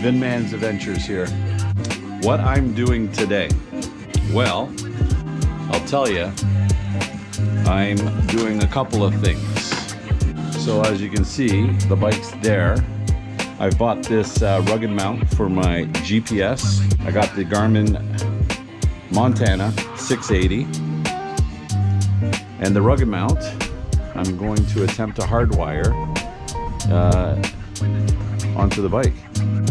Vinman's Adventures here. What I'm doing today? Well, I'll tell you, I'm doing a couple of things. So as you can see, the bike's there. I bought this rugged mount for my GPS. I got the Garmin Montana 680. And the rugged mount, I'm going to attempt to hardwire onto the bike.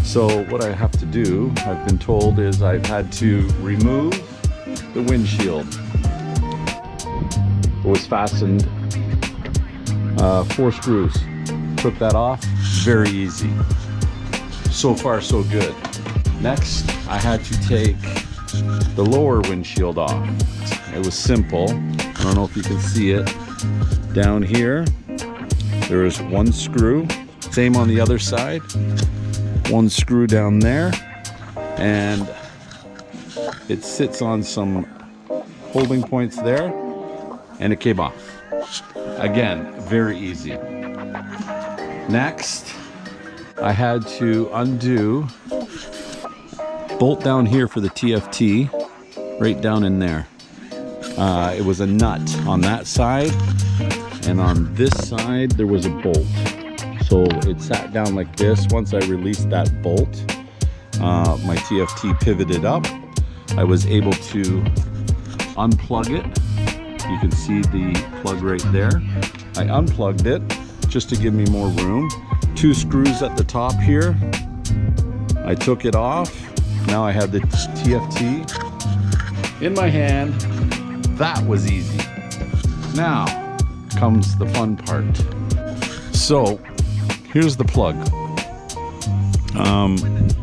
So what I have to do, I've been told, is I've had to remove the windshield. It was fastened 4 screws. Took that off, very easy. So far so good. Next, I had to take the lower windshield off. It was simple. I don't know if you can see it. Down here, there is 1 screw. Same on the other side. 1 screw down there. And it sits on some holding points there. And it came off. Again, very easy. Next, I had to undo, bolt down here for the TFT, right down in there. It was a nut on that side, and on this side there was a bolt. So it sat down like this. Once I released that bolt, my TFT pivoted up. I was able to unplug it. You can see the plug right there. I unplugged it just to give me more room. 2 screws at the top here. I took it off. Now I have the TFT in my hand. That was easy. Now comes the fun part. So here's the plug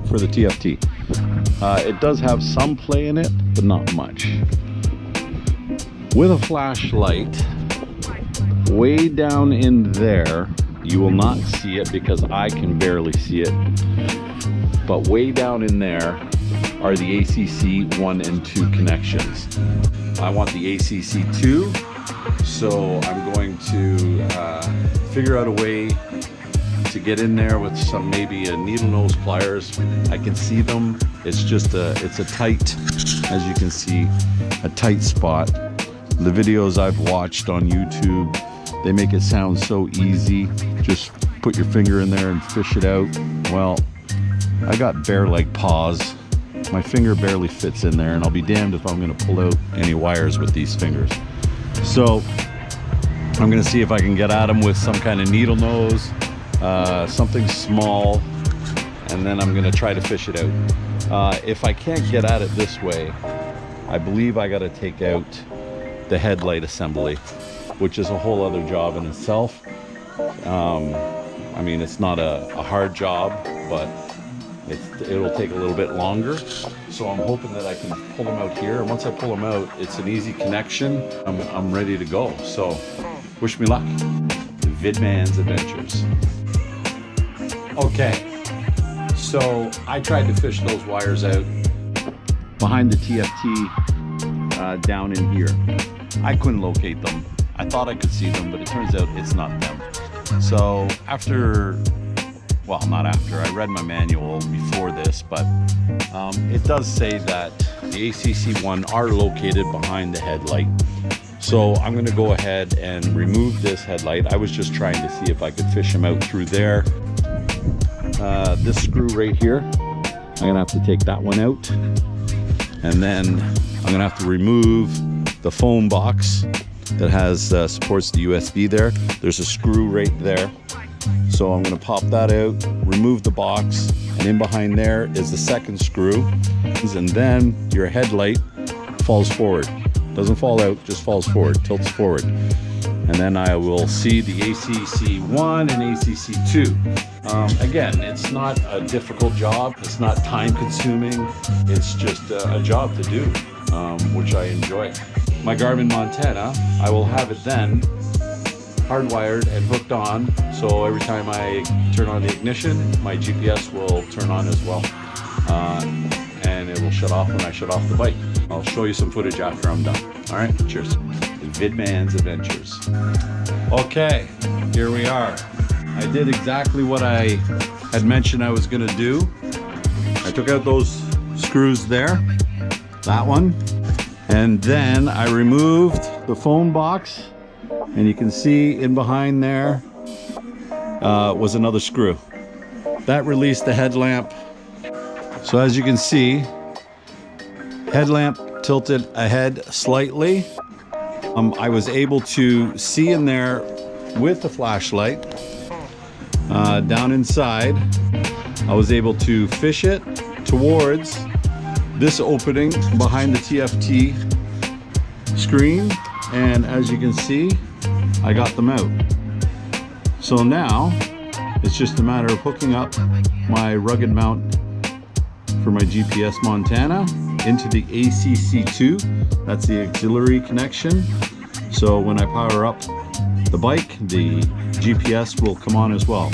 for the TFT. It does have some play in it, but not much. With a flashlight, way down in there, you will not see it because I can barely see it, but way down in there are the ACC1 and 2 connections. I want the ACC2, so I'm going to figure out a way to get in there with some, maybe a needle nose pliers. I can see them. It's just it's a tight, as you can see, a tight spot. The videos I've watched on YouTube, they make it sound so easy. Just put your finger in there and fish it out. Well, I got bear-like paws. My finger barely fits in there, and I'll be damned if I'm gonna pull out any wires with these fingers. So I'm gonna see if I can get at them with some kind of needle nose, something small, and then I'm gonna try to fish it out. If I can't get at it this way, I believe I gotta take out the headlight assembly, which is a whole other job in itself. I mean, it's not a hard job, but it'll take a little bit longer. So I'm hoping that I can pull them out here. And once I pull them out, it's an easy connection. I'm ready to go. So wish me luck. Vidman's Adventures. Okay, so I tried to fish those wires out behind the TFT down in here. I couldn't locate them. I thought I could see them, but it turns out it's not them. So after, well, not after, I read my manual before this, but it does say that the ACC1 are located behind the headlight. So I'm gonna go ahead and remove this headlight. I was just trying to see if I could fish them out through there. This screw right here, I'm gonna have to take that one out. And then I'm gonna have to remove the phone box that has supports the USB there. There's a screw right there. So I'm gonna pop that out, remove the box, and in behind there is the second screw. And then your headlight falls forward. Doesn't fall out, just falls forward, tilts forward. And then I will see the ACC1 and ACC2. Again, it's not a difficult job. It's not time consuming. It's just a job to do, which I enjoy. My Garmin Montana, I will have it then hardwired and hooked on. So every time I turn on the ignition, my GPS will turn on as well. And it will shut off when I shut off the bike. I'll show you some footage after I'm done. All right, cheers. Vidman's Adventures. Okay, here we are. I did exactly what I had mentioned I was gonna do. I took out those screws there, that one, and then I removed the phone box, and you can see in behind there was another screw. That released the headlamp. So as you can see, headlamp tilted ahead slightly. I was able to see in there with the flashlight. Down inside, I was able to fish it towards this opening behind the TFT screen, and as you can see, I got them out. So now it's just a matter of hooking up my rugged mount for my GPS Montana into the ACC2. That's the auxiliary connection. So when I power up the bike, the GPS will come on as well.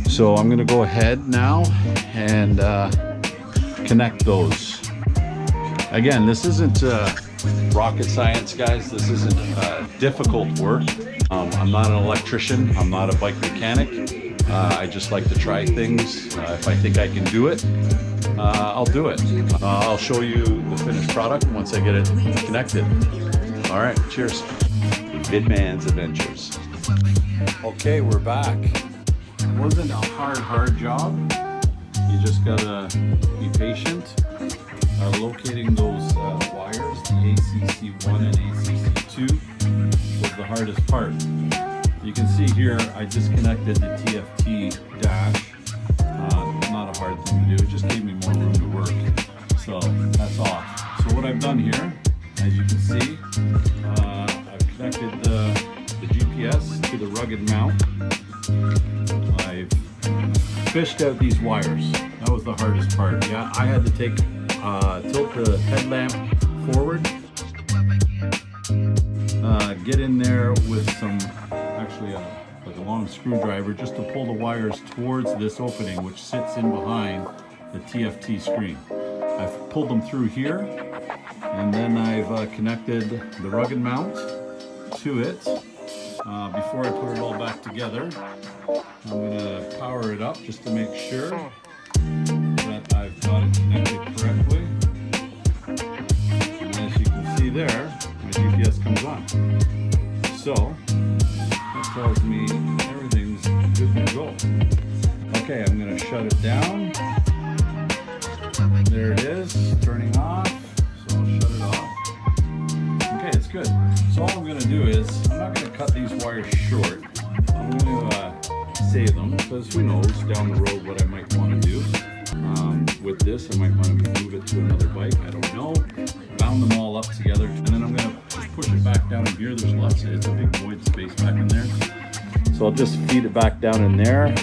So I'm gonna go ahead now and connect those. Again, this isn't rocket science, guys. This isn't difficult work. I'm not an electrician. I'm not a bike mechanic. I just like to try things. If I think I can do it, I'll do it. I'll show you the finished product once I get it connected. All right, cheers. Vidman's Adventures. Okay, we're back. It wasn't a hard job. You just gotta be patient. Locating those wires, the ACC1 and ACC2, was the hardest part. You can see here, I disconnected the TFT dash. Not a hard thing to do, it just gave me more room to work. So that's off. So what I've done here, as you can see, I've connected the GPS to the rugged mount. I've fished out these wires. That was the hardest part. Yeah, I had to tilt the headlamp forward, get in there with some, actually like a long screwdriver, just to pull the wires towards this opening, which sits in behind the TFT screen. I've pulled them through here, and then I've connected the rugged mount to it. Before I put it all back together, I'm going to power it up just to make sure that I've got it connected correctly. And as you can see there, my GPS comes on. So that tells me everything's good to go. Okay, I'm going to shut it down. There it is, turning off. So I'll shut it off. Okay, it's good. So all I'm going to do is, I'm not going to cut these wires short. I'm going to save them, because who knows down the road what I might want to do. With this, I might want to move it to another bike, I don't know. Bound them all up together, and then I'm going to just push it back down in here. There's lots of, it's a big void space back in there. So I'll just feed it back down in there,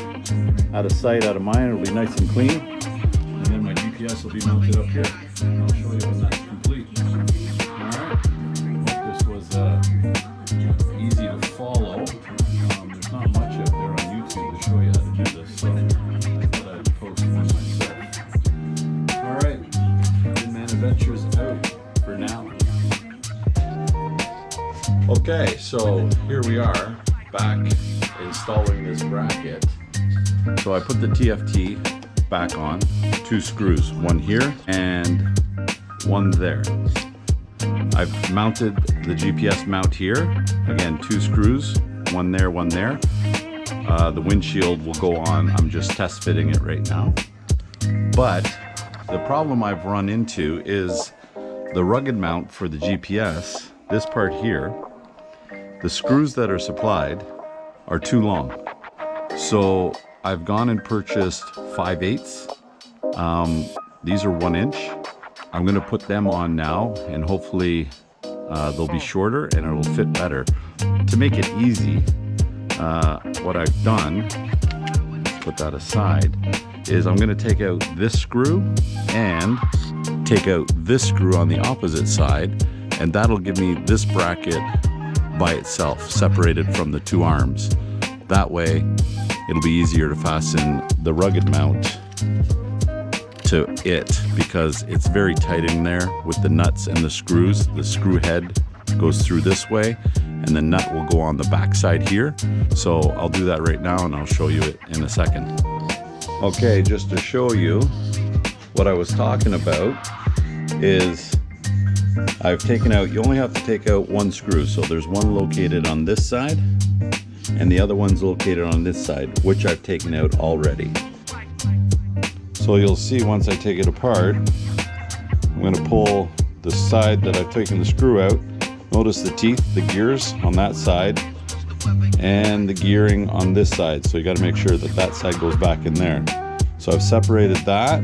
out of sight, out of mind. It'll be nice and clean. And then my GPS will be mounted up here. And I'll show you when that's complete. Alright, hope this was easy to follow. There's not much out there on YouTube to show you how to do this, so I thought I'd post one myself. Alright, Vidman Adventures out for now. Okay, so here we are, back installing this bracket. So I put the TFT back on, 2 screws, one here and one there. I've mounted the GPS mount here, again 2 screws, one there, one there. The windshield will go on, I'm just test fitting it right now. But the problem I've run into is the rugged mount for the GPS, this part here, the screws that are supplied are too long. So I've gone and purchased 5/8. These are 1 inch. I'm gonna put them on now, and hopefully they'll be shorter and it'll fit better. To make it easy, what I've done, put that aside, is I'm gonna take out this screw and take out this screw on the opposite side, and that'll give me this bracket by itself, separated from the 2 arms. That way, it'll be easier to fasten the rugged mount to it, because it's very tight in there with the nuts and the screws. The screw head goes through this way, and the nut will go on the back side here. So I'll do that right now, and I'll show you it in a second. Okay, just to show you what I was talking about is I've taken out, you only have to take out one screw. So there's one located on this side and the other one's located on this side, which I've taken out already. So you'll see once I take it apart, I'm going to pull the side that I've taken the screw out. Notice the teeth, the gears on that side and the gearing on this side. So you got to make sure that that side goes back in there. So I've separated that.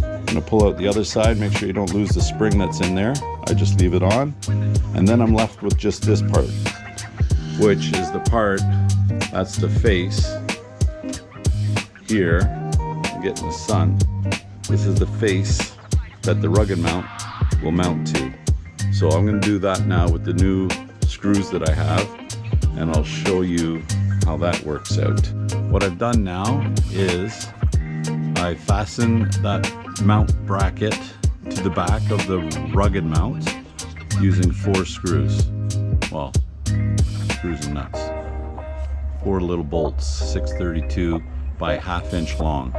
I'm going to pull out the other side, make sure you don't lose the spring that's in there. I just leave it on. And then I'm left with just this part, which is the part, that's the face here. I'm getting the sun. This is the face that the rugged mount will mount to. So I'm going to do that now with the new screws that I have, and I'll show you how that works out. What I've done now is I fasten that mount bracket to the back of the rugged mount using 4 screws. Well, screws and nuts. 4 little bolts, 632 by 1/2 inch long.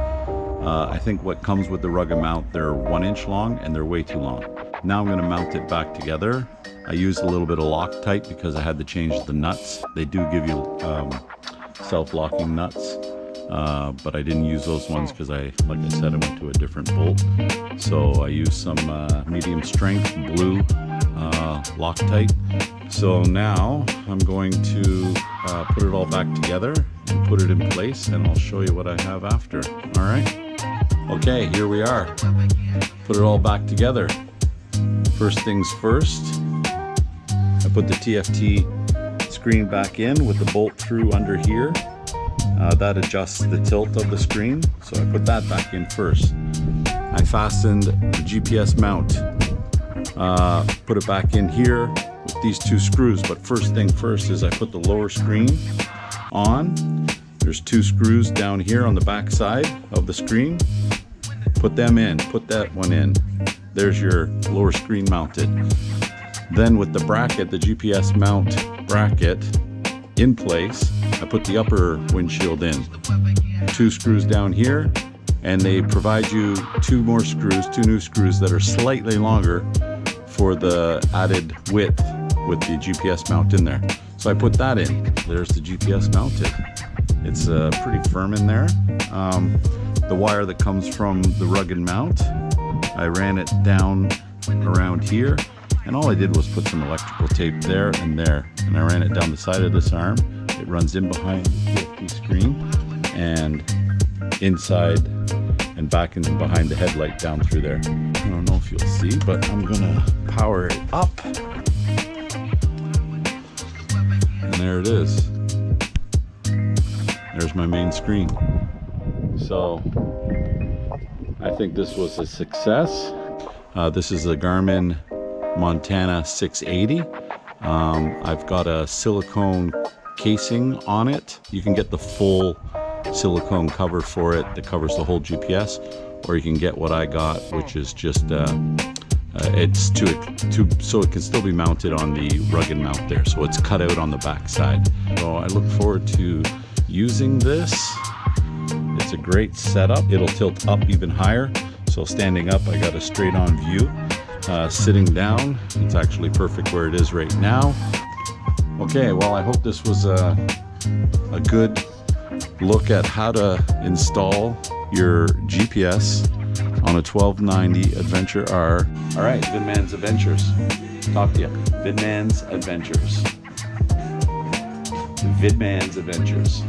I think what comes with the rugged mount, they're 1 inch long and they're way too long. Now I'm going to mount it back together. I used a little bit of Loctite because I had to change the nuts. They do give you self-locking nuts, but I didn't use those ones because like I said, I went to a different bolt. So I used some medium strength blue Loctite. So now I'm going to put it all back together and put it in place, and I'll show you what I have after. All right. Okay, here we are. Put it all back together. First things first, I put the TFT screen back in with the bolt through under here. That adjusts the tilt of the screen, so I put that back in first. I fastened the GPS mount, put it back in here with these 2 screws, but first thing first is I put the lower screen on. There's 2 screws down here on the back side of the screen. Put them in, put that one in. There's your lower screen mounted. Then with the bracket, the GPS mount bracket in place, I put the upper windshield in. 2 screws down here, and they provide you 2 more screws, 2 new screws that are slightly longer for the added width with the GPS mount in there. So I put that in. There's the GPS mounted. It's pretty firm in there. The wire that comes from the rugged mount, I ran it down around here, and all I did was put some electrical tape there, and I ran it down the side of this arm. It runs in behind the TFT screen and inside and back and behind the headlight down through there. I don't know if you'll see, but I'm gonna power it up. And there it is. There's my main screen. So I think this was a success. This is the Garmin Montana 680. I've got a silicone casing on it. You can get the full silicone cover for it that covers the whole GPS, or you can get what I got, which is just it's so it can still be mounted on the rugged mount there. So it's cut out on the back side. So I look forward to using this. It's a great setup. It'll tilt up even higher. So standing up, I got a straight on view. Sitting down, it's actually perfect where it is right now. Okay, well, I hope this was a good look at how to install your GPS on a 1290 Adventure R. All right, Vidman's Adventures. Talk to you. Vidman's Adventures. Vidman's Adventures.